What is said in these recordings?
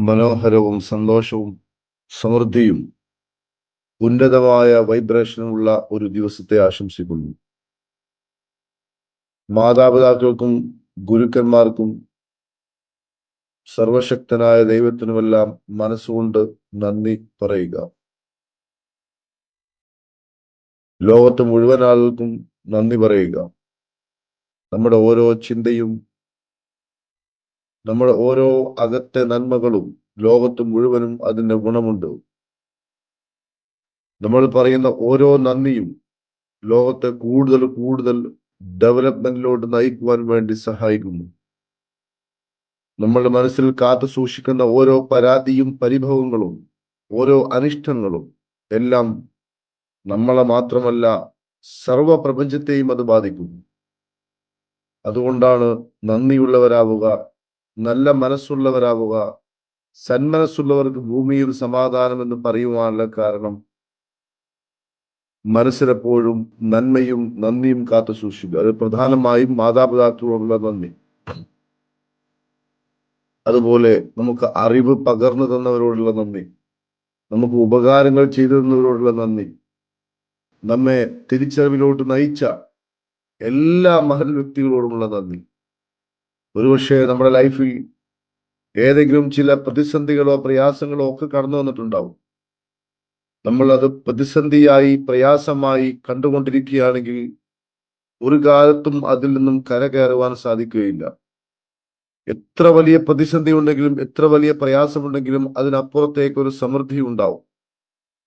മനോഹരവും സന്തോഷവും സമൃദ്ധിയും ഉന്നതമായ വൈബ്രേഷനുമുള്ള ഒരു ദിവസത്തെ ആശംസിക്കുന്നു. മാതാപിതാക്കൾക്കും ഗുരുക്കന്മാർക്കും സർവശക്തനായ ദൈവത്തിനുമെല്ലാം മനസ്സുകൊണ്ട് നന്ദി പറയുക. ലോകത്ത് മുഴുവൻ ആളുകൾക്കും നന്ദി പറയുക. നമ്മുടെ ഓരോ ചിന്തയും, നമ്മുടെ ഓരോ അകത്തെ നന്മകളും ലോകത്ത് മുഴുവനും അതിന്റെ ഗുണമുണ്ട്. നമ്മൾ പറയുന്ന ഓരോ നന്ദിയും ലോകത്തെ കൂടുതൽ കൂടുതൽ ഡെവലപ്മെന്റിലോട്ട് നയിക്കുവാൻ വേണ്ടി സഹായിക്കുന്നു. നമ്മളുടെ മനസ്സിൽ കാത്തു സൂക്ഷിക്കുന്ന ഓരോ പരാതിയും പരിഭവങ്ങളും ഓരോ അനിഷ്ടങ്ങളും എല്ലാം നമ്മളെ മാത്രമല്ല സർവ പ്രപഞ്ചത്തെയും അത് ബാധിക്കുന്നു. അതുകൊണ്ടാണ് നന്ദിയുള്ളവരാവുക, നല്ല മനസ്സുള്ളവരാവുക, സന്മനസ്സുള്ളവർക്ക് ഭൂമിയിൽ സമാധാനം എന്ന് പറയുവാനുള്ള കാരണം മനസ്സിലെപ്പോഴും നന്മയും നന്ദിയും കാത്തു സൂക്ഷിക്കുക. അത് പ്രധാനമായും മാതാപിതാക്കളോടുള്ള നന്ദി. അതുപോലെ നമുക്ക് അറിവ് പകർന്നു തന്നവരോടുള്ള നന്ദി, നമുക്ക് ഉപകാരങ്ങൾ ചെയ്തു തന്നവരോടുള്ള നന്ദി, നമ്മെ തിരിച്ചറിവിലോട്ട് നയിച്ച എല്ലാ മഹൽ വ്യക്തികളോടുമുള്ള നന്ദി. ഒരുപക്ഷെ നമ്മുടെ ലൈഫിൽ ഏതെങ്കിലും ചില പ്രതിസന്ധികളോ പ്രയാസങ്ങളോ ഒക്കെ കടന്നു വന്നിട്ടുണ്ടാവും. നമ്മൾ അത് പ്രതിസന്ധിയായി പ്രയാസമായി കണ്ടുകൊണ്ടിരിക്കുകയാണെങ്കിൽ ഒരു കാലത്തും അതിൽ നിന്നും കരകയറുവാൻ സാധിക്കുകയില്ല. എത്ര വലിയ പ്രതിസന്ധി ഉണ്ടെങ്കിലും എത്ര വലിയ പ്രയാസമുണ്ടെങ്കിലും അതിനപ്പുറത്തേക്ക് ഒരു സമൃദ്ധി ഉണ്ടാവും,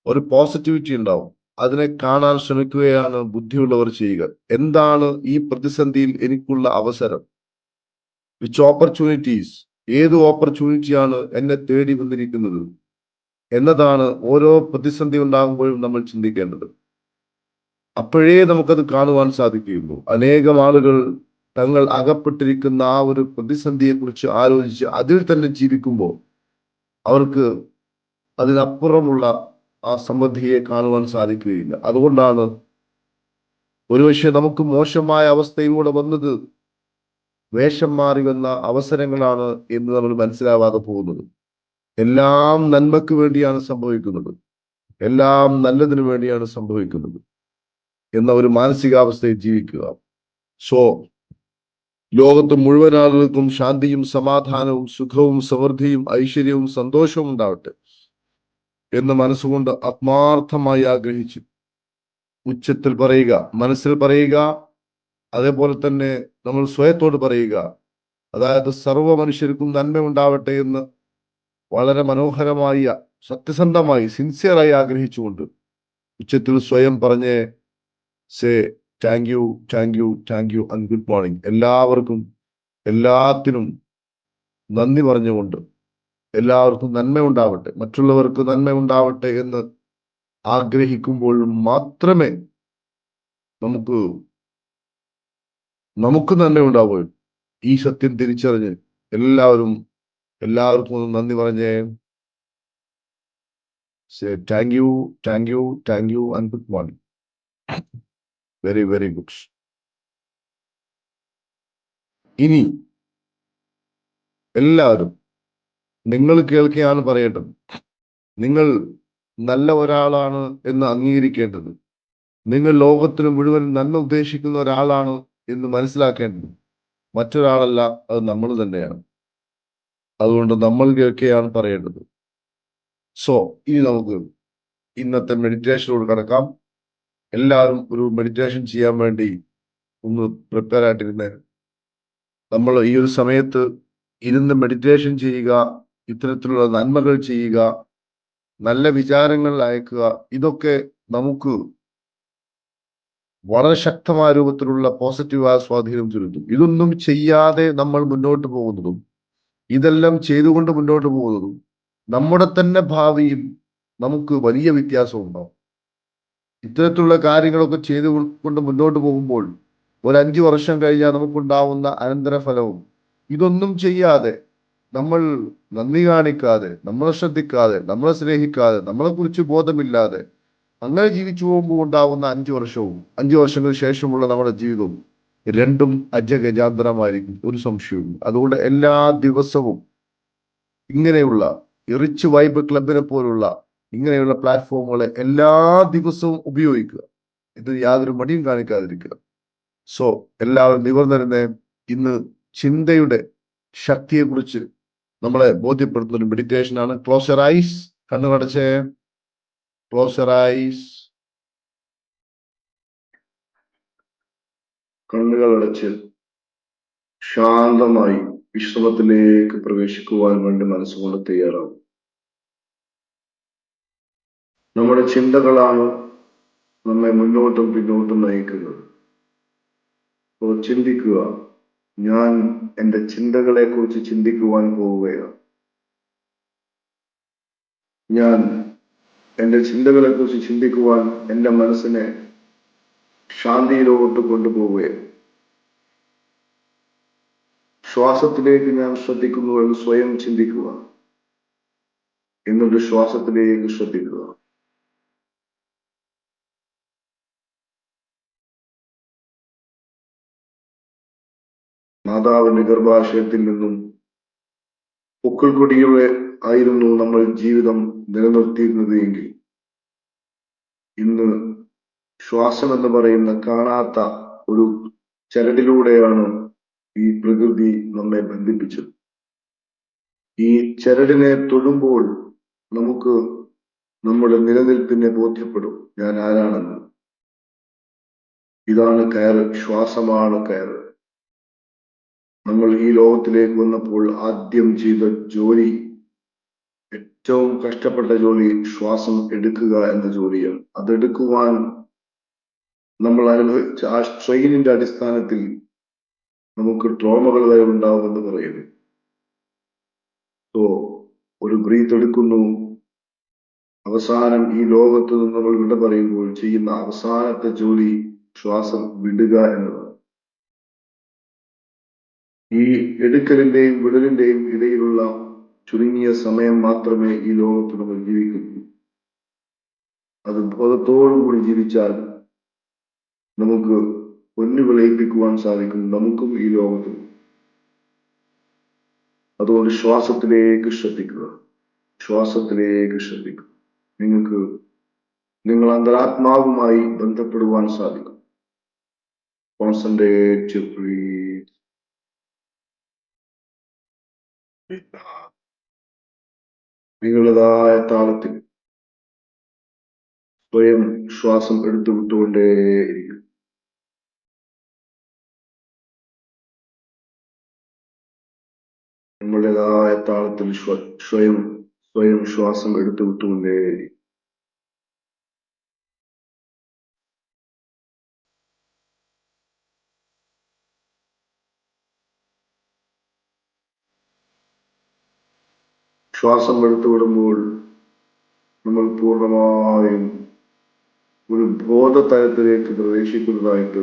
ഒരു പോസിറ്റിവിറ്റി ഉണ്ടാവും. അതിനെ കാണാൻ ശ്രമിക്കുകയാണ് ബുദ്ധിയുള്ളവർ ചെയ്യുക. എന്താണ് ഈ പ്രതിസന്ധിയിൽ എനിക്കുള്ള അവസരം? വിച്ച് ഓപ്പർച്യൂണിറ്റീസ്, ഏത് ഓപ്പർച്യൂണിറ്റിയാണ് എന്നെ തേടി വന്നിരിക്കുന്നത് എന്നതാണ് ഓരോ പ്രതിസന്ധി ഉണ്ടാകുമ്പോഴും നമ്മൾ ചിന്തിക്കേണ്ടത്. അപ്പോഴേ നമുക്കത് കാണുവാൻ സാധിക്കുകയുള്ളൂ. അനേകം ആളുകൾ തങ്ങൾ അകപ്പെട്ടിരിക്കുന്ന ആ ഒരു പ്രതിസന്ധിയെ കുറിച്ച് ആലോചിച്ച് അതിൽ തന്നെ ജീവിക്കുമ്പോൾ അവർക്ക് അതിനപ്പുറമുള്ള ആ സമൃദ്ധിയെ കാണുവാൻ സാധിക്കുകയില്ല. അതുകൊണ്ടാണ് ഒരുപക്ഷെ നമുക്ക് മോശമായ അവസ്ഥയിലൂടെ വന്നത് വേഷം മാറി വന്ന അവസരങ്ങളാണ് എന്ന് നമ്മൾ മനസ്സിലാവാതെ പോകുന്നത്. എല്ലാം നന്മയ്ക്ക് വേണ്ടിയാണ് സംഭവിക്കുന്നത്, എല്ലാം നല്ലതിനു വേണ്ടിയാണ് സംഭവിക്കുന്നത് എന്ന ഒരു മാനസികാവസ്ഥയിൽ ജീവിക്കുക. സോ ലോകത്ത് മുഴുവൻ ആളുകൾക്കും ശാന്തിയും സമാധാനവും സുഖവും സമൃദ്ധിയും ഐശ്വര്യവും സന്തോഷവും ഉണ്ടാവട്ടെ എന്ന് മനസ്സുകൊണ്ട് ആത്മാർത്ഥമായി ആഗ്രഹിച്ചു ഉച്ചത്തിൽ പറയുക, മനസ്സിൽ പറയുക. അതേപോലെ തന്നെ നമ്മൾ സ്വയത്തോട് പറയുക. അതായത് സർവ്വ മനുഷ്യർക്കും നന്മ ഉണ്ടാവട്ടെ എന്ന് വളരെ മനോഹരമായി, സത്യസന്ധമായി, സിൻസിയറായി ആഗ്രഹിച്ചുകൊണ്ട് ഉച്ചത്തിൽ സ്വയം പറഞ്ഞ് say thank you, thank you, thank you and good morning. എല്ലാവർക്കും എല്ലാത്തിനും നന്ദി പറഞ്ഞുകൊണ്ട് എല്ലാവർക്കും നന്മ ഉണ്ടാവട്ടെ, മറ്റുള്ളവർക്ക് നന്മ ഉണ്ടാവട്ടെ എന്ന് ആഗ്രഹിക്കുമ്പോൾ മാത്രമേ നമുക്ക് നന്മ ഉണ്ടാവുകയുള്ളൂ. ഈ സത്യം തിരിച്ചറിഞ്ഞ് എല്ലാവർക്കും ഒന്ന് നന്ദി പറഞ്ഞേ. Thank you, thank you, thank you and good morning. Very very good. ഇനി എല്ലാവരും നിങ്ങൾ കേൾക്കുകയാണ് പറയേണ്ടത്. നിങ്ങൾ നല്ല ഒരാളാണ് എന്ന് അംഗീകരിക്കേണ്ടത്. നിങ്ങൾ ലോകത്തിന് മുഴുവൻ നന്മ ഉദ്ദേശിക്കുന്ന ഒരാളാണ് എന്ന് മനസ്സിലാക്കേണ്ടത് മറ്റൊരാളല്ല, അത് നമ്മൾ തന്നെയാണ്. അതുകൊണ്ട് നമ്മൾ കേൾക്കുകയാണ് പറയേണ്ടത്. സോ ഇനി നമുക്ക് ഇന്നത്തെ മെഡിറ്റേഷനോട് കടക്കാം. എല്ലാവരും ഒരു മെഡിറ്റേഷൻ ചെയ്യാൻ വേണ്ടി ഒന്ന് പ്രിപ്പയർ ആയിട്ടിരുന്നേ. നമ്മൾ ഈ ഒരു സമയത്ത് ഇരുന്ന് മെഡിറ്റേഷൻ ചെയ്യുക, ഇത്തരത്തിലുള്ള നന്മകൾ ചെയ്യുക, നല്ല വിചാരങ്ങൾ അയക്കുക. ഇതൊക്കെ നമുക്ക് വളരെ ശക്തമായ രൂപത്തിലുള്ള പോസിറ്റീവായ സ്വാധീനം ചെലുത്തും. ഇതൊന്നും ചെയ്യാതെ നമ്മൾ മുന്നോട്ട് പോകുന്നതും ഇതെല്ലാം ചെയ്തുകൊണ്ട് മുന്നോട്ട് പോകുന്നതും നമ്മുടെ തന്നെ ഭാവിയിൽ നമുക്ക് വലിയ വ്യത്യാസം ഉണ്ടാവും. ഇത്തരത്തിലുള്ള കാര്യങ്ങളൊക്കെ ചെയ്തുകൊണ്ട് മുന്നോട്ട് പോകുമ്പോൾ ഒരു 5 വർഷം കഴിഞ്ഞാൽ നമുക്കുണ്ടാവുന്ന അനന്തരഫലവും ഇതൊന്നും ചെയ്യാതെ, നമ്മൾ നന്ദി കാണിക്കാതെ, നമ്മളെ ശ്രദ്ധിക്കാതെ, നമ്മളെ സ്നേഹിക്കാതെ, നമ്മളെ കുറിച്ച് ബോധമില്ലാതെ അങ്ങനെ ജീവിച്ചു പോകുമ്പോൾ ഉണ്ടാവുന്ന 5 വർഷവും 5 വർഷങ്ങൾക്ക് ശേഷമുള്ള നമ്മുടെ ജീവിതവും രണ്ടും അജഗജാന്തരമായിരിക്കും, ഒരു സംശയവും. അതുകൊണ്ട് എല്ലാ ദിവസവും ഇങ്ങനെയുള്ള റിച്ച് വൈബ് ക്ലബിനെ പോലുള്ള ഇങ്ങനെയുള്ള പ്ലാറ്റ്ഫോമുകളെ എല്ലാ ദിവസവും ഉപയോഗിക്കുക. ഇത് യാതൊരു മടിയും കാണിക്കാതിരിക്കുക. സോ എല്ലാവരും നിവർന്നിരുന്ന് ഇന്ന് ചിന്തയുടെ ശക്തിയെക്കുറിച്ച് നമ്മളെ ബോധ്യപ്പെടുത്തുന്ന ഒരു മെഡിറ്റേഷൻ ആണ്. Close your eyes. കണ്ണുകടച്ചേ. Close your eyes. കണ്ണുകൾ അടച്ച് ശാന്തമായി വിശ്രമത്തിലേക്ക് പ്രവേശിക്കുവാൻ വേണ്ടി മനസ്സുകൊണ്ട് തയ്യാറാവും. നമ്മുടെ ചിന്തകളാണ് നമ്മെ മുന്നോട്ടും പിന്നോട്ടും നയിക്കുന്നത്. അപ്പോൾ ചിന്തിക്കുക, ഞാൻ എൻ്റെ ചിന്തകളെ കുറിച്ച് ചിന്തിക്കുവാൻ പോവുകയാണ്. ഞാൻ എൻ്റെ ചിന്തകളെ കുറിച്ച് ചിന്തിക്കുവാൻ എൻ്റെ മനസ്സിനെ ശാന്തിയിലോട്ട് കൊണ്ടുപോവുകയാണ്. ശ്വാസത്തിലേക്ക് ഞാൻ ശ്രദ്ധിക്കുന്നു എന്ന് സ്വയം ചിന്തിക്കുക. എന്നിട്ട് ശ്വാസത്തിലേക്ക് ശ്രദ്ധിക്കുക. മാതാവിന്റെ ഗർഭാശയത്തിൽ നിന്നും പൊക്കിൾക്കൊടിയുടെ ആയിരുന്നു നമ്മൾ ജീവിതം നിലനിർത്തിയിരുന്നത് എങ്കിൽ ഇന്ന് ശ്വാസം എന്ന് പറയുന്ന കാണാത്ത ഒരു ചരടിലൂടെയാണ് ഈ പ്രകൃതി നമ്മെ ബന്ധിപ്പിച്ചത്. ഈ ചരടിനെ തൊടുമ്പോൾ നമുക്ക് നമ്മുടെ നിലനിൽപ്പിനെ ബോധ്യപ്പെടും, ഞാൻ ആരാണെന്ന്. ഇതാണ് കയറ്, ശ്വാസമാണ് കയറ്. നമ്മൾ ഈ ലോകത്തിലേക്ക് വന്നപ്പോൾ ആദ്യം ചെയ്ത ജോലി, ഏറ്റവും കഷ്ടപ്പെട്ട ജോലി ശ്വാസം എടുക്കുക എന്ന ജോലിയാണ്. അതെടുക്കുവാൻ നമ്മൾ അനുഭവിച്ച ആ സ്ട്രെയിനിന്റെ അടിസ്ഥാനത്തിൽ നമുക്ക് ട്രോമകൾ വരെ ഉണ്ടാവുമെന്ന് പറയുന്നു. സോ ഒരു ബ്രീത്ത് എടുക്കുന്നു, അവസാനം ഈ ലോകത്ത് നിന്ന് നമ്മൾ വിട പറയുമ്പോൾ ചെയ്യുന്ന അവസാനത്തെ ജോലി ശ്വാസം വിടുക എന്നതാണ്. ഈ എടുക്കലിന്റെയും വിടലിന്റെയും ഇടയിലുള്ള ചുരുങ്ങിയ സമയം മാത്രമേ ഈ ലോകത്ത് നമ്മൾ ജീവിക്കുന്നു. അത് ബോധത്തോടുകൂടി ജീവിച്ചാൽ നമുക്ക് പൊന്നു വിളയിപ്പിക്കുവാൻ സാധിക്കും, നമുക്കും ഈ ലോകത്തും. അതുകൊണ്ട് ശ്വാസത്തിലേക്ക് ശ്രദ്ധിക്കുക, ശ്വാസത്തിലേക്ക് ശ്രദ്ധിക്കുക. നിങ്ങൾക്ക് നിങ്ങൾ അന്തരാത്മാവുമായി ബന്ധപ്പെടുവാൻ സാധിക്കും. Concentrate your breath. നിങ്ങളുടേതായ താളത്തിൽ സ്വയം ശ്വാസം എടുത്തു വിട്ടുകൊണ്ടേയിരിക്കും. നിങ്ങളുടേതായ താളത്തിൽ സ്വയം ശ്വാസം എടുത്തു വിട്ടുകൊണ്ടേയിരിക്കും. ശ്വാസം എടുത്തു വിടുമ്പോൾ നമ്മൾ പൂർണ്ണമായും ഒരു ബോധതലത്തിലേക്ക് പ്രവേശിക്കുന്നതായിട്ട്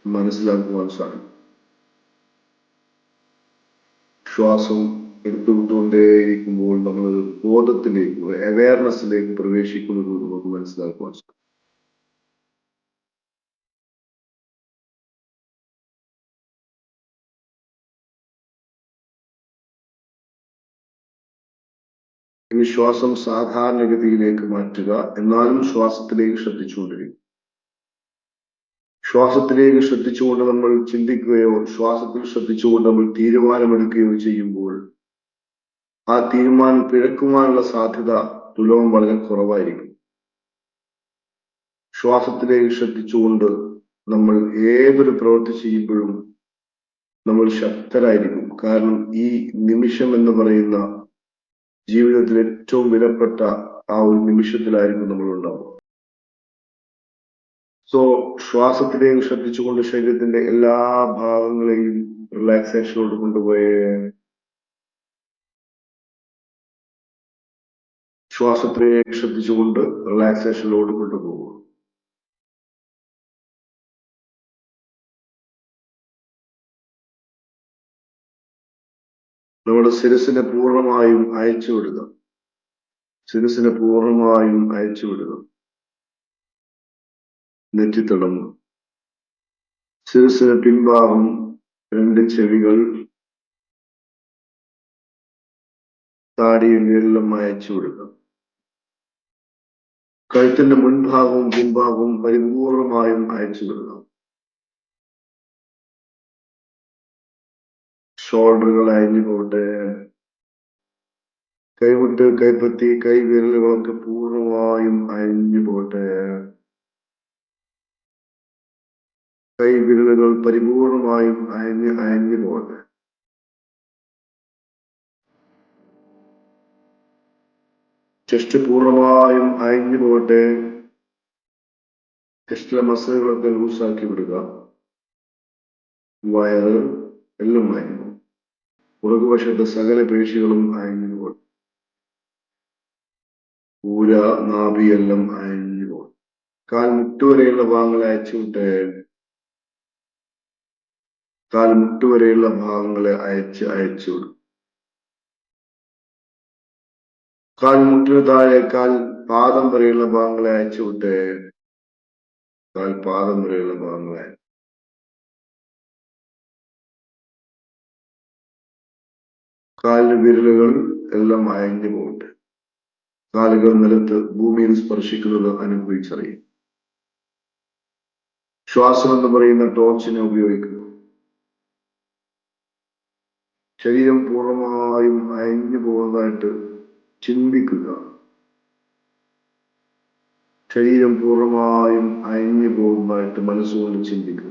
മനസ്സിലാക്കുവാൻ സാധിക്കും. ശ്വാസം എടുത്തുവിട്ടുകൊണ്ടേയിരിക്കുമ്പോൾ നമ്മൾ ബോധത്തിലേക്ക്, അവയർനെസ്സിലേക്ക് പ്രവേശിക്കുന്നത് നമുക്ക് മനസ്സിലാക്കുവാൻ സാധിക്കും. ഇനി ശ്വാസം സാധാരണഗതിയിലേക്ക് മാറ്റുക, എന്നാലും ശ്വാസത്തിലേക്ക് ശ്രദ്ധിച്ചുകൊണ്ടിരിക്കും. ശ്വാസത്തിലേക്ക് ശ്രദ്ധിച്ചുകൊണ്ട് നമ്മൾ ചിന്തിക്കുകയോ ശ്വാസത്തിൽ ശ്രദ്ധിച്ചുകൊണ്ട് നമ്മൾ തീരുമാനമെടുക്കുകയോ ചെയ്യുമ്പോൾ ആ തീരുമാനം പിഴക്കുവാനുള്ള സാധ്യത തുലവും വളരെ കുറവായിരിക്കും. ശ്വാസത്തിലേക്ക് ശ്രദ്ധിച്ചുകൊണ്ട് നമ്മൾ ഏതൊരു പ്രവൃത്തി ചെയ്യുമ്പോഴും നമ്മൾ ശക്തരായിരിക്കും. കാരണം ഈ നിമിഷം എന്ന് പറയുന്ന ജീവിതത്തിൽ ഏറ്റവും വിലപ്പെട്ട ആ ഒരു നിമിഷത്തിലായിരിക്കും നമ്മൾ ഉണ്ടാവുക. സോ ശ്വാസത്തിലേക്ക് ശ്രദ്ധിച്ചുകൊണ്ട് ശരീരത്തിന്റെ എല്ലാ ഭാഗങ്ങളെയും റിലാക്സേഷനോട് കൊണ്ടുപോയേ ശ്വാസത്തിലേക്ക് ശ്രദ്ധിച്ചുകൊണ്ട് റിലാക്സേഷനിലോട് കൊണ്ടുപോകുക. നമ്മുടെ ശിരസിനെ പൂർണ്ണമായും അയച്ചുവിടുക. ശിരസിനെ പൂർണ്ണമായും അയച്ചുവിടുക. നെറ്റിത്തടം, ശിരസിന് പിൻഭാഗം, രണ്ട് ചെവികൾ, താടിയും വിരലും അയച്ചു വിടുക. കഴുത്തിന്റെ മുൻഭാഗവും പിൻഭാഗവും പരിപൂർണമായും അയച്ചു വിടുക. ഷോൾഡറുകൾ അയഞ്ഞു പോട്ടെ. കൈവിട്ട് കൈപ്പത്തി കൈ വിരലുകളൊക്കെ പൂർണ്ണമായും അയഞ്ഞു പോട്ടെ. കൈ വിരലുകൾ പരിപൂർണമായും അയഞ്ഞു പോട്ടെ. ചെസ്റ്റ് പൂർണ്ണമായും അയഞ്ഞു പോട്ടെ. ചെസ്റ്റിലെ മസിലുകളൊക്കെ ലൂസാക്കി വിടുക. വയറ് എല്ലാം അയഞ്ഞു. പുറകുവശത്തെ സകല പേശികളും അയഞ്ഞു പോട്ടെ. ഊര നാഭി എല്ലാം അയഞ്ഞു പോട്ടെ. കാൽ മുട്ടുവരെയുള്ള ഭാഗങ്ങളെ അയച്ചുവിട്ട് കാൽ മുട്ടുവരെയുള്ള ഭാഗങ്ങളെ അയച്ചു വിടും. കാൽ മുട്ടിന് താഴെ കാൽ പാദം വരെയുള്ള ഭാഗങ്ങളെ അയച്ചുവിട്ട് കാൽ പാദം വരെയുള്ള ഭാഗങ്ങളെ കാലിന് വിരലുകൾ എല്ലാം അയഞ്ഞു പോകട്ടെ. കാലുകൾ നിലത്ത് ഭൂമിയിൽ സ്പർശിക്കുന്നത് അനുഭവിച്ചറിയും. ശ്വാസം എന്ന് പറയുന്ന ടോർച്ചിനെ ഉപയോഗിക്കുക. ശരീരം പൂർണ്ണമായും അയഞ്ഞു പോകുന്നതായിട്ട് ചിന്തിക്കുക. ശരീരം പൂർണ്ണമായും അയഞ്ഞു പോകുന്നതായിട്ട് മനസ്സുകൊണ്ട് ചിന്തിക്കുക.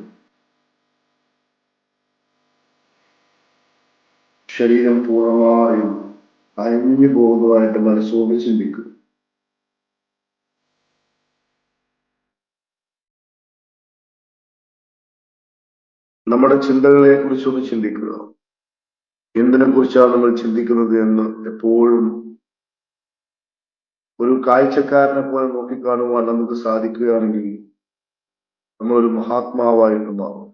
ശരീരം പൂർണ്ണമായും അയഞ്ഞു പോകുന്നതായിട്ട് മനസ്സുകൊണ്ട് ചിന്തിക്കുക. നമ്മുടെ ചിന്തകളെ കുറിച്ചൊന്ന് ചിന്തിക്കുക. എന്തിനെ കുറിച്ചാണ് നമ്മൾ ചിന്തിക്കുന്നത് എന്ന് എപ്പോഴും ഒരു കാഴ്ചക്കാരനെ പോലെ നോക്കിക്കാണുവാൻ നമുക്ക് സാധിക്കുകയാണെങ്കിൽ നമ്മളൊരു മഹാത്മാവായിട്ട് മാറും.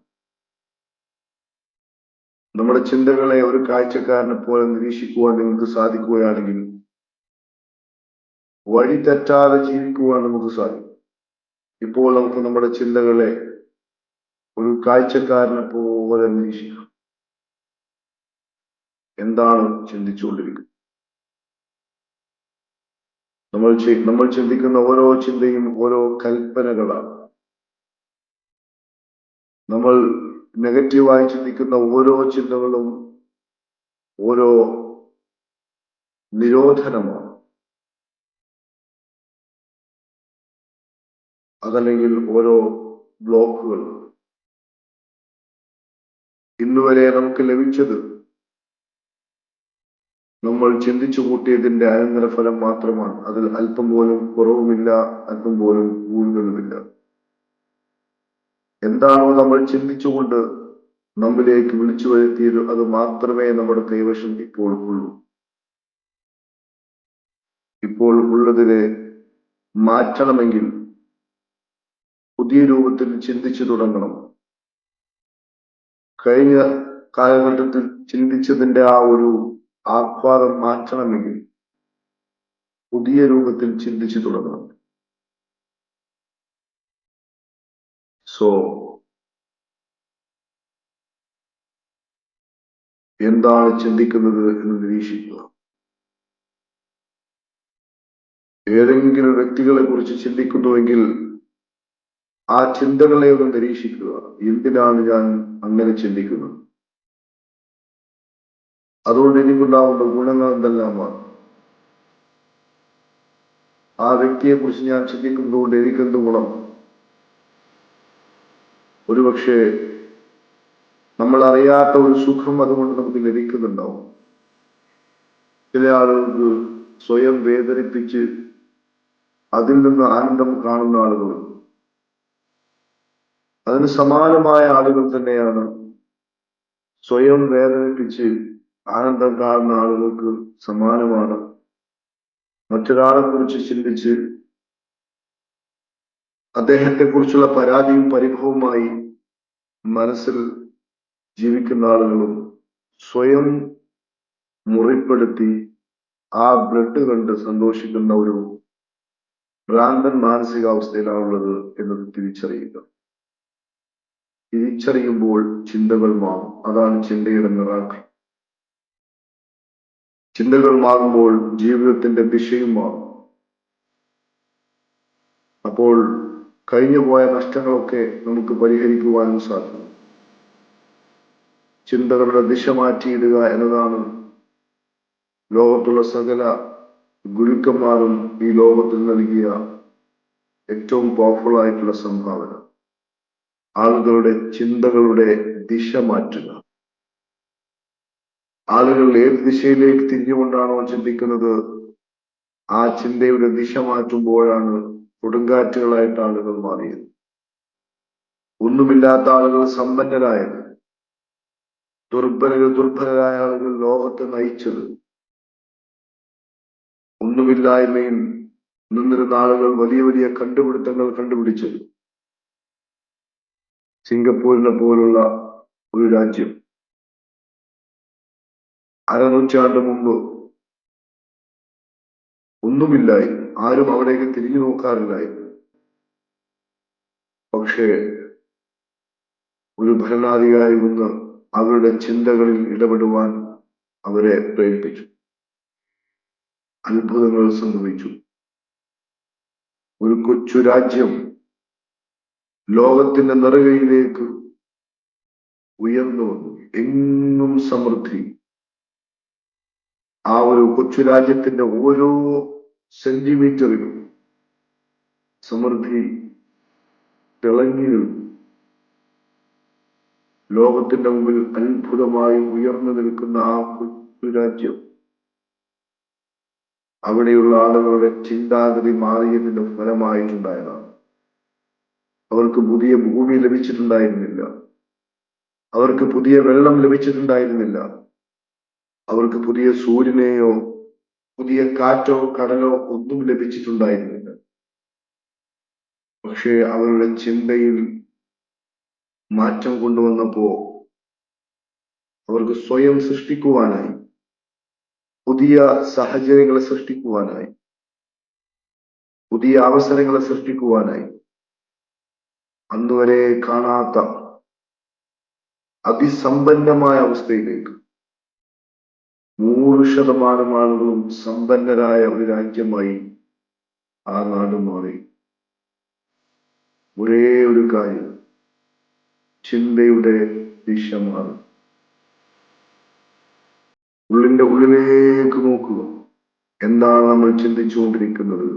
നമ്മുടെ ചിന്തകളെ ഒരു കാഴ്ചക്കാരനെ പോലെ നിരീക്ഷിക്കുവാൻ നിങ്ങൾക്ക് സാധിക്കുകയാണെങ്കിൽ വഴി തെറ്റാതെ ജീവിക്കുവാൻ നമുക്ക് സാധിക്കും. ഇപ്പോൾ നമുക്ക് നമ്മുടെ ചിന്തകളെ ഒരു കാഴ്ചക്കാരനെ പോലെ നിരീക്ഷിക്കാം. എന്താണ് ചിന്തിച്ചുകൊണ്ടിരിക്കുന്നത്? നമ്മൾ ചിന്തിക്കുന്ന ഓരോ ചിന്തയും ഓരോ കൽപ്പനകളാണ്. നമ്മൾ നെഗറ്റീവായി ചിന്തിക്കുന്ന ഓരോ ചിന്തകളും ഓരോ നിരോധനമാണ്. അതല്ലെങ്കിൽ ഓരോ ബ്ലോക്കുകൾ. ഇന്നുവരെ നമുക്ക് ലഭിച്ചത് നമ്മൾ ചിന്തിച്ചു കൂട്ടിയതിന്റെ അനന്തരഫലം മാത്രമാണ്. അതിൽ അല്പം പോലും കുറവുമില്ല, അല്പം പോലും കൂടുതലുമില്ല. എന്താണോ നമ്മൾ ചിന്തിച്ചുകൊണ്ട് നമ്മിലേക്ക് വിളിച്ചു വരുത്തിയത് അത് മാത്രമേ നമ്മുടെ കൈവശം ഇപ്പോൾ ഉള്ളൂ. ഇപ്പോൾ ഉള്ളതിനെ മാറ്റണമെങ്കിൽ പുതിയ രൂപത്തിൽ ചിന്തിച്ചു തുടങ്ങണം. കഴിഞ്ഞ കാലഘട്ടത്തിൽ ചിന്തിച്ചതിന്റെ ആ ഒരു ആഹ്വാനം മാറ്റണമെങ്കിൽ പുതിയ രൂപത്തിൽ ചിന്തിച്ചു തുടങ്ങണം. സോ എന്താണ് ചിന്തിക്കുന്നത് എന്ന് നിരീക്ഷിക്കുക. ഏതെങ്കിലും വ്യക്തികളെ കുറിച്ച് ചിന്തിക്കുന്നുവെങ്കിൽ ആ ചിന്തകളെ ഒന്ന് നിരീക്ഷിക്കുക. എന്തിനാണ് ഞാൻ അങ്ങനെ ചിന്തിക്കുന്നത്? അതുകൊണ്ട് എനിക്കുണ്ടാവുന്ന ഗുണങ്ങൾ എന്തെല്ലാമാണ്? ആ വ്യക്തിയെ കുറിച്ച് ഞാൻ ചിന്തിക്കുന്നതുകൊണ്ട് എനിക്കെന്ത് ഗുണം? ഒരുപക്ഷെ നമ്മൾ അറിയാത്ത ഒരു സുഖം അതുകൊണ്ട് നമുക്ക് ലഭിക്കുന്നുണ്ടാവും. ചില ആളുകൾക്ക് സ്വയം വേദനിപ്പിച്ച് അതിൽ നിന്ന് ആനന്ദം കാണുന്ന ആളുകൾ. അതിന് സമാനമായ ആളുകൾ തന്നെയാണ് സ്വയം വേദനിപ്പിച്ച് ആനന്ദം കാണുന്ന ആളുകൾക്ക് സമാനമാണ് മറ്റൊരാളെ കുറിച്ച് ചിന്തിച്ച് അദ്ദേഹത്തെ കുറിച്ചുള്ള പരാതിയും പരിഭവവുമായി മനസ്സിൽ ജീവിക്കുന്ന ആളുകളും സ്വയം മുറിപ്പെടുത്തി ആ ബ്ലഡ് കണ്ട് സന്തോഷിക്കുന്ന ഒരു ഭ്രാന്തൻ മാനസികാവസ്ഥയിലാണുള്ളത് എന്നത് തിരിച്ചറിയുക. തിരിച്ചറിയുമ്പോൾ ചിന്തകൾ മാറും. അതാണ് ചിന്തയുടെ മിറാക്കിൾ. ചിന്തകൾ മാറുമ്പോൾ ജീവിതത്തിന്റെ ദിശയും മാറും. അപ്പോൾ കഴിഞ്ഞു പോയ നഷ്ടങ്ങളൊക്കെ നമുക്ക് പരിഹരിക്കുവാനും സാധിക്കും. ചിന്തകളുടെ ദിശ മാറ്റിയിടുക എന്നതാണ് ലോകത്തുള്ള സകല ഗുരുക്കന്മാരും ഈ ലോകത്തിൽ നൽകിയ ഏറ്റവും പവർഫുൾ ആയിട്ടുള്ള സംഭാവന. ആളുകളുടെ ചിന്തകളുടെ ദിശ മാറ്റുക. ആളുകൾ ഏത് ദിശയിലേക്ക് തിരിഞ്ഞുകൊണ്ടാണോ ചിന്തിക്കുന്നത്, ആ ചിന്തയുടെ ദിശ മാറ്റുമ്പോഴാണ് കൊടുങ്കാറ്റുകളായിട്ട് ആളുകൾ മാറിയത്. ഒന്നുമില്ലാത്ത ആളുകൾ സമ്പന്നരായത്, ദുർബലരായ ആളുകൾ ലോകത്തെ നയിച്ചത്, ഒന്നുമില്ലായ്മയിൽ നിന്നിരുന്ന ആളുകൾ വലിയ വലിയ കണ്ടുപിടുത്തങ്ങൾ കണ്ടുപിടിച്ചത്. സിംഗപ്പൂരിനെ പോലുള്ള ഒരു രാജ്യം അരനൂറ്റാണ്ട് മുമ്പ് ഒന്നുമില്ലായി, ആരും അവിടേക്ക് തിരിഞ്ഞു നോക്കാറില്ലായി. പക്ഷേ ഒരു ഭരണാധികാരി വന്ന് അവരുടെ ചിന്തകളിൽ ഇടപെടുവാൻ അവരെ പ്രേരിപ്പിച്ചു. അത്ഭുതങ്ങൾ സംഭവിച്ചു. ഒരു കൊച്ചു രാജ്യം ലോകത്തിന്റെ നെറുകയിലേക്ക് ഉയർന്നു വന്നു. എങ്ങും സമൃദ്ധി. ആ ഒരു കൊച്ചു രാജ്യത്തിന്റെ ഓരോ സെന്റിമീറ്ററിലും സമൃദ്ധി തിളങ്ങി നിൽക്കും. ലോകത്തിന്റെ മുമ്പിൽ അത്ഭുതമായി ഉയർന്നു നിൽക്കുന്ന ആ കൊച്ചു രാജ്യം അവിടെയുള്ള ആളുകളുടെ ചിന്താഗതി മാറിയതിന്റെ ഫലമായിട്ടുണ്ടായതാണ്. അവർക്ക് പുതിയ ഭൂമി ലഭിച്ചിട്ടുണ്ടായിരുന്നില്ല, അവർക്ക് പുതിയ വെള്ളം ലഭിച്ചിട്ടുണ്ടായിരുന്നില്ല, അവർക്ക് പുതിയ സൂര്യനെയോ പുതിയ കാറ്റോ കടലോ ഒന്നും ലഭിച്ചിട്ടുണ്ടായിരുന്നില്ല. പക്ഷേ അവരുടെ ചിന്തയിൽ മാറ്റം കൊണ്ടുവന്നപ്പോ അവർക്ക് സ്വയം സൃഷ്ടിക്കുവാനായി, പുതിയ സാഹചര്യങ്ങളെ സൃഷ്ടിക്കുവാനായി, പുതിയ അവസരങ്ങളെ സൃഷ്ടിക്കുവാനായി, അന്നുവരെ കാണാത്ത അതിസമ്പന്നമായ അവസ്ഥയിലേക്ക് 100% ആളുകളും സമ്പന്നരായ ഒരു രാജ്യമായി ആ നാട് മാറി. ഒരേ ഒരു കാര്യം, ചിന്തയുടെ ദിശ മാറി. ഉള്ളിന്റെ ഉള്ളിലേക്ക് നോക്കുക. എന്താണ് നമ്മൾ ചിന്തിച്ചുകൊണ്ടിരിക്കുന്നത്?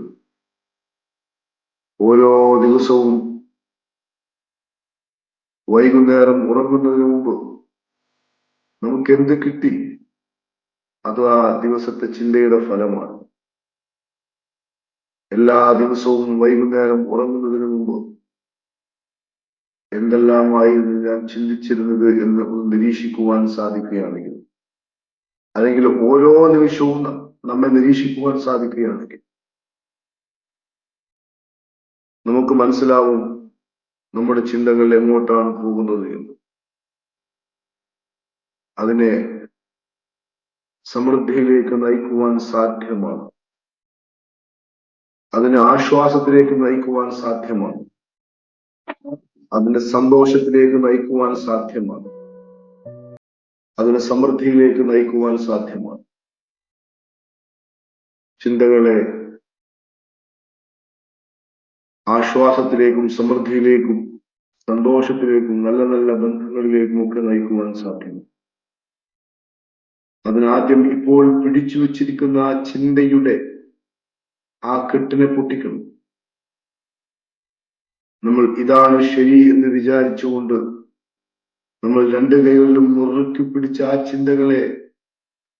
ഓരോ ദിവസവും വൈകുന്നേരം ഉറങ്ങുന്നതിന് മുമ്പ് നമുക്ക് എന്ത് കിട്ടി? അത് ആ ദിവസത്തെ ചിന്തയുടെ ഫലമാണ്. എല്ലാ ദിവസവും വൈകുന്നേരം ഉറങ്ങുന്നതിന് മുമ്പ് എന്തെല്ലാമായിരുന്നു ഞാൻ ചിന്തിച്ചിരുന്നത് എന്ന് നിരീക്ഷിക്കുവാൻ സാധിക്കുകയാണെങ്കിൽ, അല്ലെങ്കിൽ ഓരോ നിമിഷവും നമ്മെ നിരീക്ഷിക്കുവാൻ സാധിക്കുകയാണെങ്കിൽ നമുക്ക് മനസ്സിലാവും നമ്മുടെ ചിന്തകൾ എങ്ങോട്ടാണ് പോകുന്നത് എന്ന്. അതിനെ സമൃദ്ധിയിലേക്ക് നയിക്കുവാൻ സാധ്യമാണ്. അതിനെ ആശ്വാസത്തിലേക്ക് നയിക്കുവാൻ സാധ്യമാണ്. അതിന്റെ സന്തോഷത്തിലേക്ക് നയിക്കുവാൻ സാധ്യമാണ്. അതിനെ സമൃദ്ധിയിലേക്ക് നയിക്കുവാൻ സാധ്യമാണ്. ചിന്തകളെ ആശ്വാസത്തിലേക്കും സമൃദ്ധിയിലേക്കും സന്തോഷത്തിലേക്കും നല്ല നല്ല ബന്ധങ്ങളിലേക്കും ഒക്കെ നയിക്കുവാൻ സാധ്യമാണ്. അതിനാദ്യം ഇപ്പോൾ പിടിച്ചു വച്ചിരിക്കുന്ന ആ ചിന്തയുടെ ആ കെട്ടിനെ പൊട്ടിക്കണം. നമ്മൾ ഇതാണ് ശരി എന്ന് വിചാരിച്ചുകൊണ്ട് നമ്മൾ രണ്ട് കൈകളിലും മുറുക്കി പിടിച്ച ആ ചിന്തകളെ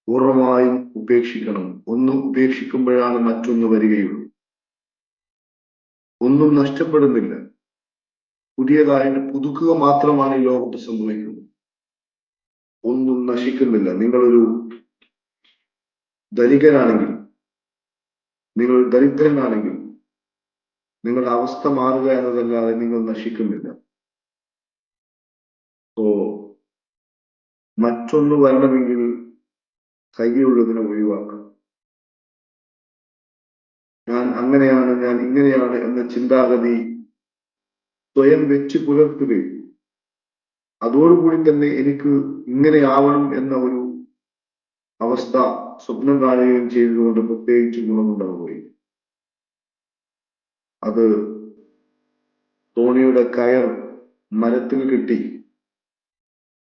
പൂർണ്ണമായും ഉപേക്ഷിക്കണം. ഒന്ന് ഉപേക്ഷിക്കുമ്പോഴാണ് മറ്റൊന്ന് വരികയുള്ളൂ. ഒന്നും നഷ്ടപ്പെടുന്നില്ല, പുതിയതായിട്ട് പുതുക്കുക മാത്രമാണ് ഈ ലോകത്ത് സംഭവിക്കുന്നത്. ഒന്നും നശിക്കുന്നില്ല. നിങ്ങളൊരു ധനികനാണെങ്കിൽ, നിങ്ങൾ ദരിദ്രനാണെങ്കിൽ നിങ്ങളുടെ അവസ്ഥ മാറുക എന്നതല്ലാതെ നിങ്ങൾ നശിക്കുന്നില്ല. മറ്റൊന്ന് വരണമെങ്കിൽ കൈയുള്ളതിനെ ഒഴിവാക്കണം. ഞാൻ അങ്ങനെയാണ്, ഞാൻ ഇങ്ങനെയാണ് എന്ന ചിന്താഗതി സ്വയം വെച്ച് പുലർത്തുകയും അതോടുകൂടി തന്നെ എനിക്ക് ഇങ്ങനെ ആവണം എന്ന ഒരു അവസ്ഥ സ്വപ്നം കാണുകയും ചെയ്തുകൊണ്ട് പ്രത്യേകിച്ച് ഗുണമുണ്ടാവുകയും അത് തോണിയുടെ കയർ മരത്തിൽ കെട്ടി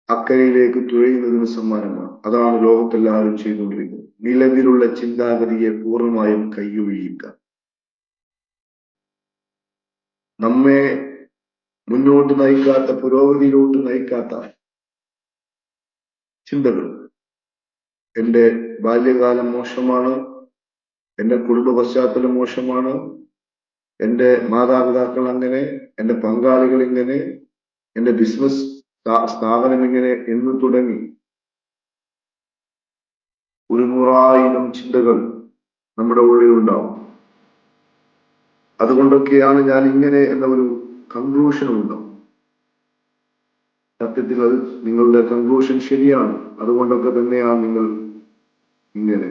അക്കരയിലേക്ക് തുഴയുന്നതിന് സമ്മാനമാണ്. അതാണ് ലോകത്തെല്ലാവരും ചെയ്തുകൊണ്ടിരിക്കുന്നത്. നിലവിലുള്ള ചിന്താഗതിയെ പൂർണ്ണമായും കൈയൊഴിയുക. നമ്മെ മുന്നോട്ട് നയിക്കാത്ത, പുരോഗതിയിലോട്ട് നയിക്കാത്ത ചിന്തകൾ. എന്റെ ബാല്യകാലം മോശമാണ്, എന്റെ കുടുംബ പശ്ചാത്തലം മോശമാണ്, എന്റെ മാതാപിതാക്കൾ അങ്ങനെ, എന്റെ പങ്കാളികൾ ഇങ്ങനെ, എന്റെ ബിസിനസ് സ്ഥാപനം ഇങ്ങനെ എന്ന് തുടങ്ങി 100,000 ചിന്തകൾ നമ്മുടെ ഉള്ളിൽ ഉണ്ടാവും. അതുകൊണ്ടൊക്കെയാണ് ഞാൻ ഇങ്ങനെ എന്ന ഒരു കൺക്ലൂഷൻ ഉണ്ടാവും. സത്യത്തിൽ അത് നിങ്ങളുടെ കൺക്ലൂഷൻ ശരിയാണ്. അതുകൊണ്ടൊക്കെ തന്നെയാണ് നിങ്ങൾ ഇങ്ങനെ.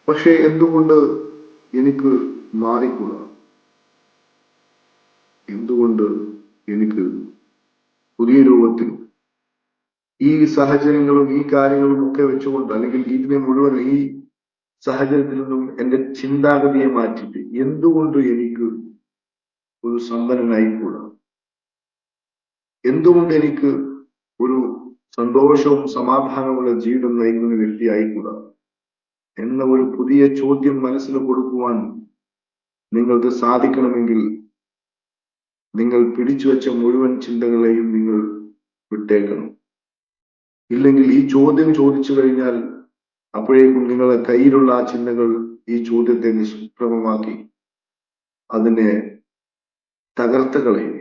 പക്ഷെ എന്തുകൊണ്ട് എനിക്ക് മാറിക്കൂടാ? എന്തുകൊണ്ട് എനിക്ക് പുതിയ രൂപത്തിൽ ഈ സാഹചര്യങ്ങളും ഈ കാര്യങ്ങളും ഒക്കെ വെച്ചുകൊണ്ട്, അല്ലെങ്കിൽ ഇതിനെ മുഴുവൻ ഈ സാഹചര്യത്തിൽ നിന്നും എന്റെ ചിന്താഗതിയെ മാറ്റിയിട്ട് എന്തുകൊണ്ട് എനിക്ക് ഒരു സമ്പന്നനായിക്കൂടാ? എന്തുകൊണ്ട് എനിക്ക് ഒരു സന്തോഷവും സമാധാനമുള്ള ജീവിതം നയിക്കുന്ന വ്യക്തിയായിക്കൂടാ എന്ന ഒരു പുതിയ ചോദ്യം മനസ്സിന് കൊടുക്കുവാൻ നിങ്ങൾക്ക് സാധിക്കണമെങ്കിൽ നിങ്ങൾ പിടിച്ചു വെച്ച മുഴുവൻ ചിന്തകളെയും നിങ്ങൾ വിട്ടേക്കണം. ഇല്ലെങ്കിൽ ഈ ചോദ്യം ചോദിച്ചു കഴിഞ്ഞാൽ അപ്പോഴേക്കും നിങ്ങളുടെ കയ്യിലുള്ള ആ ചിന്തകൾ ഈ ചോദ്യത്തെ നിഷ്പ്രഭമാക്കി അതിനെ തകർത്ത് കളയും.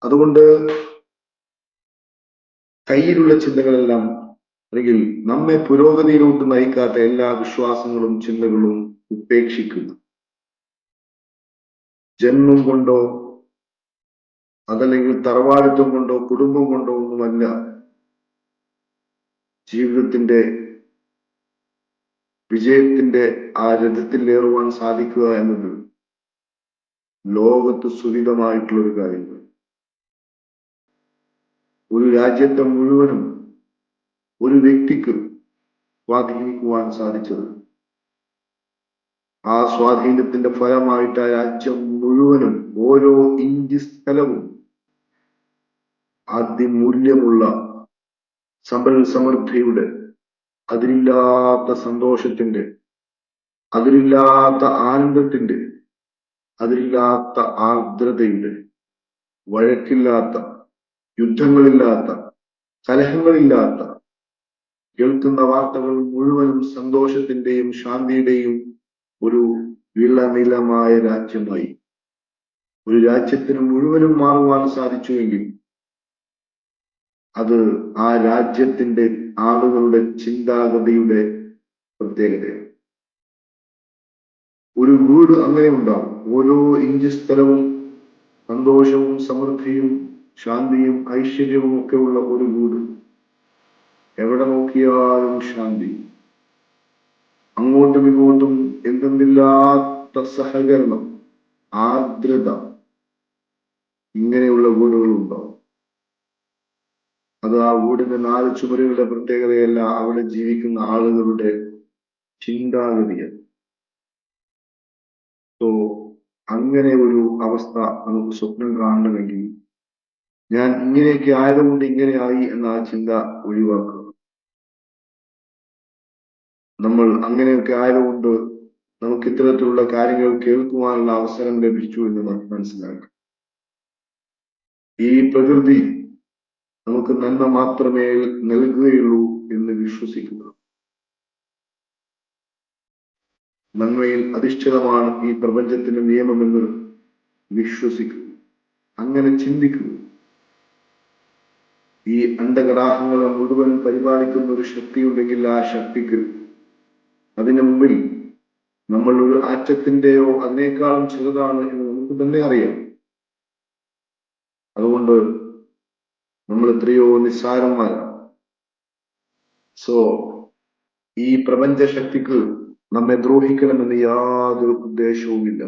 അതുകൊണ്ട് കയ്യിലുള്ള ചിന്തകളെല്ലാം, അല്ലെങ്കിൽ നമ്മെ പുരോഗതിയിലോട്ട് നയിക്കാത്ത എല്ലാ വിശ്വാസങ്ങളും ചിന്തകളും ഉപേക്ഷിക്കുക. ജന്മം കൊണ്ടോ അതല്ലെങ്കിൽ തറവാടിത്തം കൊണ്ടോ കുടുംബം കൊണ്ടോ ഒന്നുമല്ല ജീവിതത്തിന്റെ വിജയത്തിന്റെ ആ രഥത്തിലേറുവാൻ സാധിക്കുക എന്നത് ലോകത്ത് സുവിധമായിട്ടുള്ള ഒരു കാര്യമാണ്. ഒരു രാജ്യത്തെ മുഴുവനും ഒരു വ്യക്തിക്ക് സ്വാധീനിക്കുവാൻ സാധിച്ചത്, ആ സ്വാധീനത്തിന്റെ ഫലമായിട്ട് ആ രാജ്യം മുഴുവനും ഓരോ ഇഞ്ച് സ്ഥലവും അതിമൂല്യമുള്ള സമ്പൽ സമൃദ്ധിയുടെ, അതിരില്ലാത്ത സന്തോഷത്തിന്റെ, അതിരില്ലാത്ത ആനന്ദത്തിന്റെ, അതിരില്ലാത്ത ആർദ്രതയുടെ, വഴക്കില്ലാത്ത, യുദ്ധങ്ങളില്ലാത്ത, കലഹങ്ങളില്ലാത്ത, കേൾക്കുന്ന വാർത്തകൾ മുഴുവനും സന്തോഷത്തിന്റെയും ശാന്തിയുടെയും ഒരു വിളനിലമായ രാജ്യമായി ഒരു രാജ്യത്തിന് മുഴുവനും മാറുവാൻ സാധിച്ചുവെങ്കിൽ അത് ആ രാജ്യത്തിന്റെ ആളുകളുടെ ചിന്താഗതിയുടെ പ്രത്യേകതയാണ്. ഒരു വീട് അങ്ങനെ ഉണ്ടാവും. ഓരോ ഇഞ്ച് സ്ഥലവും സന്തോഷവും സമൃദ്ധിയും ശാന്തിയും ഐശ്വര്യവും ഒക്കെ ഉള്ള ഒരു വീട്. എവിടെ നോക്കിയാലും ശാന്തി, അങ്ങോട്ടും ഇങ്ങോട്ടും എന്തെന്നില്ലാത്ത സഹകരണം, ആർദ്രത, ഇങ്ങനെയുള്ള വീടുകൾ ഉണ്ടാവും. അത് ആ വീടിന്റെ 4 ചുമരുകളുടെ പ്രത്യേകതയല്ല, അവിടെ ജീവിക്കുന്ന ആളുകളുടെ ചിന്താഗതിയാണ്. സോ അങ്ങനെ ഒരു അവസ്ഥ നമുക്ക് സ്വപ്നം കാണണമെങ്കിൽ ഞാൻ ഇങ്ങനെയൊക്കെ ആയതുകൊണ്ട് ഇങ്ങനെയായി എന്ന ആ ചിന്ത ഒഴിവാക്കുക. നമ്മൾ അങ്ങനെയൊക്കെ ആയതുകൊണ്ട് നമുക്ക് ഇത്തരത്തിലുള്ള കാര്യങ്ങൾ കേൾക്കുവാനുള്ള അവസരം ലഭിച്ചു എന്ന് മനസ്സിലാക്കുക. ഈ പ്രകൃതി നമുക്ക് നന്മ മാത്രമേ നൽകുകയുള്ളൂ എന്ന് വിശ്വസിക്കുക. നന്മയിൽ അധിഷ്ഠിതമാണ് ഈ പ്രപഞ്ചത്തിന്റെ നിയമമെന്ന് വിശ്വസിക്കുക. അങ്ങനെ ചിന്തിക്കുക. ഈ അണ്ടകടാഹങ്ങളെ മുഴുവൻ പരിപാലിക്കുന്ന ഒരു ശക്തിയുണ്ടെങ്കിൽ ആ ശക്തിക്ക്, അതിനു മുമ്പിൽ നമ്മൾ ഒരു ആറ്റത്തിന്റെയോ അതിനേക്കാളും ചെറുതാണ് എന്ന് നമുക്ക് തന്നെ അറിയാം. അതുകൊണ്ട് നമ്മൾ എത്രയോ നിസ്സാരന്മാരാണ്. സോ ഈ പ്രപഞ്ച ശക്തിക്ക് നമ്മെ ദ്രോഹിക്കണമെന്ന് യാതൊരു ഉദ്ദേശവുമില്ല.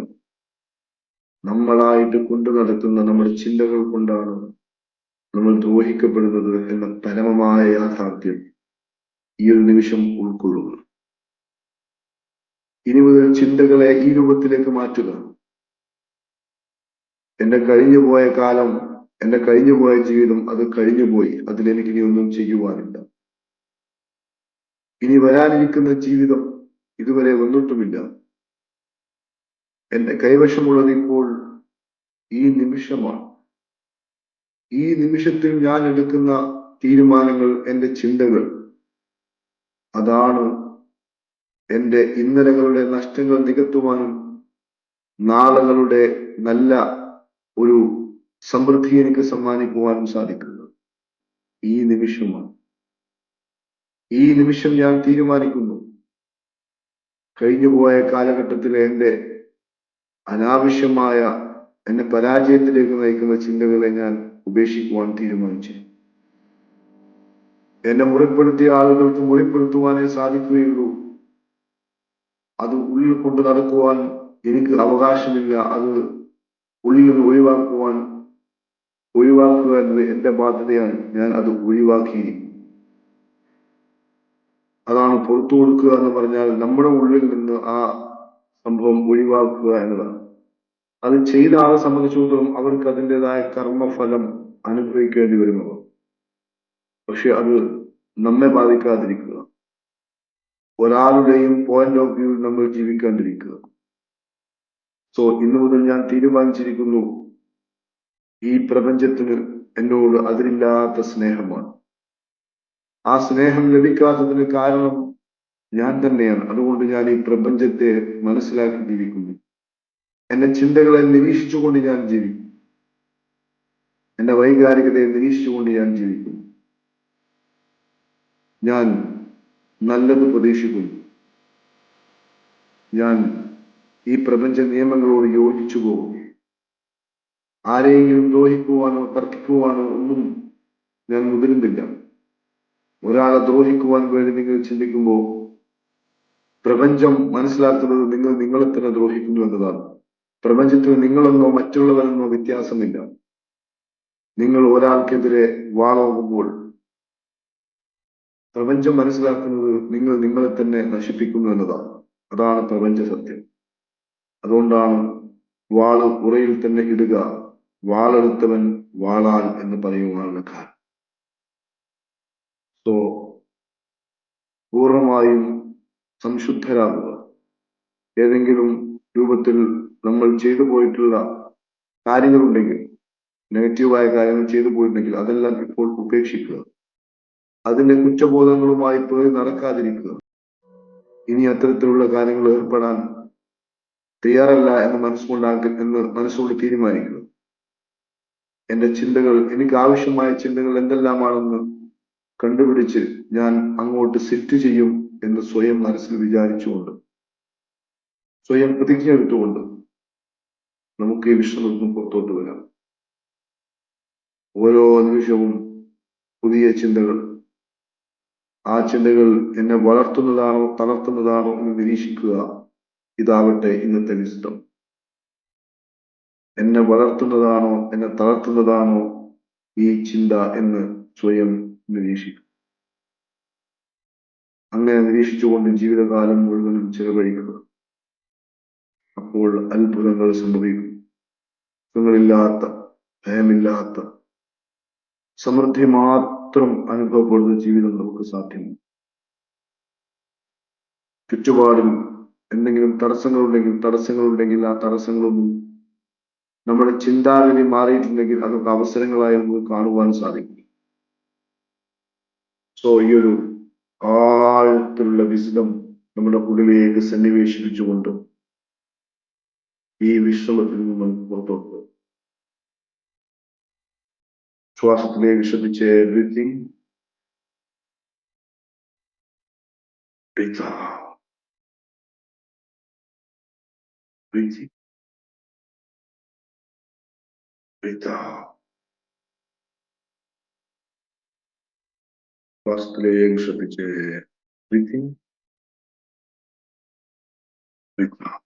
നമ്മളായിട്ട് കൊണ്ടു നടത്തുന്ന നമ്മുടെ ചിന്തകൾ കൊണ്ടാണ് നമ്മൾ ദ്രോഹിക്കപ്പെടുന്നത് എന്ന പരമമായ യാഥാർത്ഥ്യം ഈ ഒരു നിമിഷം ഉൾക്കൊള്ളുക. ഇനി മുതൽ ചിന്തകളെ ഈ രൂപത്തിലേക്ക് മാറ്റുക. എന്റെ കഴിഞ്ഞുപോയ കാലം, എന്റെ കഴിഞ്ഞുപോയ ജീവിതം, അത് കഴിഞ്ഞുപോയി. അതിലെനിക്ക് ഇനി ഒന്നും ചെയ്യുവാനില്ല. ഇനി വരാനിരിക്കുന്ന ജീവിതം ഇതുവരെ വന്നിട്ടുമില്ല. എന്റെ കൈവശമുള്ളത് ഇപ്പോൾ ഈ നിമിഷമാണ്. ഈ നിമിഷത്തിൽ ഞാൻ എടുക്കുന്ന തീരുമാനങ്ങൾ, എന്റെ ചിന്തകൾ, അതാണ് എന്റെ ഇന്നലകളുടെ നഷ്ടങ്ങൾ നികത്തുവാനും നാളുകളുടെ നല്ല ഒരു സമൃദ്ധി എനിക്ക് സമ്മാനിക്കുവാനും സാധിക്കുന്നത് ഈ നിമിഷമാണ്. ഈ നിമിഷം ഞാൻ തീരുമാനിക്കുന്നു, കഴിഞ്ഞുപോയ കാലഘട്ടത്തിലെ എന്റെ അനാവശ്യമായ, എന്നെ പരാജയത്തിലേക്ക് നയിക്കുന്ന ചിന്തകളെ ഞാൻ ഉപേക്ഷിക്കുവാൻ തീരുമാനിച്ചു. എന്നെ മുറിപ്പെടുത്തിയ ആളുകൾക്ക് മുറിപ്പെടുത്തുവാനേ സാധിക്കുകയുള്ളൂ. അത് ഉള്ളിൽ കൊണ്ട് നടക്കുവാൻ എനിക്ക് അവകാശമില്ല. അത് ഉള്ളിൽ നിന്ന് ഒഴിവാക്കുക എന്നത് എന്റെ ബാധ്യതയാണ്. ഞാൻ അത് ഒഴിവാക്കിയിരിക്കും. അതാണ് പുറത്തു കൊടുക്കുക എന്ന് പറഞ്ഞാൽ, നമ്മുടെ ഉള്ളിൽ നിന്ന് ആ സംഭവം ഒഴിവാക്കുക എന്നതാണ്. അത് ചെയ്ത ആളെ സംബന്ധിച്ചിടത്തോളം അവർക്ക് അതിൻ്റെതായ കർമ്മഫലം അനുഭവിക്കേണ്ടി വരുന്നത്. പക്ഷെ അത് നമ്മെ ബാധിക്കാതിരിക്കുക, ഒരാളുടെയും പോയിന്റ് ഓഫ് വ്യൂ നമ്മൾ ജീവിക്കാണ്ടിരിക്കുക. സോ ഇന്നു മുതൽ ഞാൻ തീരുമാനിച്ചിരിക്കുന്നു, ഈ പ്രപഞ്ചത്തിന് എന്നോട് അതിരില്ലാത്ത സ്നേഹമാണ്. ആ സ്നേഹം ലഭിക്കാത്തതിന് കാരണം ഞാൻ തന്നെയാണ്. അതുകൊണ്ട് ഞാൻ ഈ പ്രപഞ്ചത്തെ മനസ്സിലാക്കി ജീവിക്കുന്നു. എന്റെ ചിന്തകളെ നിരീക്ഷിച്ചുകൊണ്ട് ഞാൻ ജീവിക്കും. എന്റെ വൈകാരികതയെ നിരീക്ഷിച്ചുകൊണ്ട് ഞാൻ ജീവിക്കുന്നു. ഞാൻ നല്ലത് പ്രതീക്ഷിക്കുന്നു. ഞാൻ ഈ പ്രപഞ്ച നിയമങ്ങളോട് യോജിച്ചു പോകും. ആരെയെങ്കിലും ദ്രോഹിക്കുവാനോ തർക്കിക്കുവാനോ ഒന്നും ഞാൻ മുതിരുന്നില്ല. ഒരാളെ ദ്രോഹിക്കുവാൻ വേണ്ടി നിങ്ങൾ ചിന്തിക്കുമ്പോൾ പ്രപഞ്ചം മനസ്സിലാക്കുന്നത് നിങ്ങൾ നിങ്ങളെ തന്നെ ദ്രോഹിക്കുന്നു എന്നതാണ്. പ്രപഞ്ചത്തിൽ നിങ്ങളെന്നോ മറ്റുള്ളവരെന്നോ വ്യത്യാസമില്ല. നിങ്ങൾ ഒരാൾക്കെതിരെ വാളോങ്ങുമ്പോൾ പ്രപഞ്ചം മനസ്സിലാക്കുന്നത് നിങ്ങൾ നിങ്ങളെ തന്നെ നശിപ്പിക്കുന്നു എന്നതാണ്. അതാണ് പ്രപഞ്ച സത്യം. അതുകൊണ്ടാണ് വാള് ഉറയിൽ തന്നെ ഇടുക, വാളെടുത്തവൻ വാളാൽ എന്ന് പറയുവാനുള്ള കാരണം. സോ പൂർണ്ണമായും സംശുദ്ധരാകുക. ഏതെങ്കിലും രൂപത്തിൽ നമ്മൾ ചെയ്തു പോയിട്ടുള്ള കാര്യങ്ങളുണ്ടെങ്കിൽ, നെഗറ്റീവായ കാര്യങ്ങൾ ചെയ്തു പോയിട്ടുണ്ടെങ്കിൽ അതെല്ലാം ഇപ്പോൾ ഉപേക്ഷിക്കുക. അതിന്റെ കുറ്റബോധങ്ങളുമായി പോയി നടക്കാതിരിക്കുക. ഇനി അത്തരത്തിലുള്ള കാര്യങ്ങൾ ഏർപ്പെടാൻ തയ്യാറല്ല എന്ന് മനസ്സുകൊണ്ട് തീരുമാനിക്കുക. എന്റെ ചിന്തകൾ, എനിക്ക് ആവശ്യമായ ചിന്തകൾ എന്തെല്ലാമാണെന്ന് കണ്ടുപിടിച്ച് ഞാൻ അങ്ങോട്ട് സെറ്റ് ചെയ്യും എന്ന് സ്വയം മനസ്സിൽ വിചാരിച്ചുകൊണ്ട്, സ്വയം പ്രതിജ്ഞ എടുത്തുകൊണ്ട് നമുക്ക് ഈ വിഷമത്തിൽ പുറത്തോട്ട് വരാം. ഓരോ നിമിഷവും പുതിയ ചിന്തകൾ. ആ ചിന്തകൾ എന്നെ വളർത്തുന്നതാണോ തളർത്തുന്നതാണോ എന്ന് നിരീക്ഷിക്കുക. ഇതാവട്ടെ ഇന്നത്തെ വിശുദ്ധം. എന്നെ വളർത്തുന്നതാണോ എന്നെ തളർത്തുന്നതാണോ ഈ ചിന്ത എന്ന് സ്വയം നിരീക്ഷിക്കുക. അങ്ങനെ നിരീക്ഷിച്ചുകൊണ്ട് ജീവിതകാലം മുഴുവനും ചെലവഴിക്കുക. അപ്പോൾ അത്ഭുതങ്ങൾ സംഭവിക്കും. സുഖങ്ങളില്ലാത്ത, ഭയമില്ലാത്ത, സമൃദ്ധി മാത്രം അനുഭവപ്പെടുന്ന ജീവിതം നമുക്ക് സാധ്യമാണ്. ചുറ്റുപാടിൽ എന്തെങ്കിലും തടസ്സങ്ങളുണ്ടെങ്കിൽ ആ തടസ്സങ്ങളൊന്നും നമ്മുടെ ചിന്താഗതി മാറിയിട്ടുണ്ടെങ്കിൽ അതൊക്കെ അവസരങ്ങളായി നമുക്ക് കാണുവാൻ സാധിക്കും. സോ ഈ ഒരു ആഴത്തിലുള്ള വിശുദ്ധം നമ്മുടെ ഉള്ളിലേക്ക് സന്നിവേശിപ്പിച്ചുകൊണ്ട് ഈ വിശ്രമത്തിൽ നിന്ന് നമുക്ക് പുറത്തോട്ട് പോകും. ശ്വാസത്തിലേക്ക് ശ്രദ്ധിച്ച് everything. Breathe out. Breathe in. Breathe out. ശ്വാസത്തിലേക്ക് ശ്രദ്ധിച്ച് breathe in. Breathe out.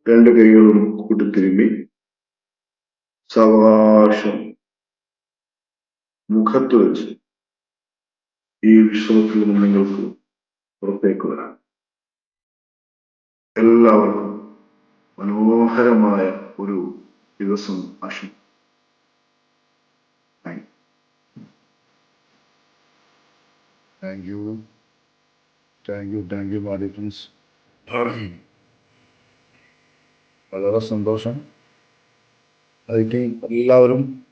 രണ്ട് കൈകളും കൂട്ടിത്തിരുമ്മി സാവകാശം മുഖത്ത് വെച്ച് ഈ വിശ്വാസത്തിൽ നിന്ന് നിങ്ങൾക്ക് പുറത്തേക്ക് വരാം. എല്ലാവർക്കും മനോഹരമായ ഒരു ദിവസം ആശംസിക്കുന്നു. Thank you my dear friends. വളരെ സന്തോഷം. അതിലേക്ക് എല്ലാവരും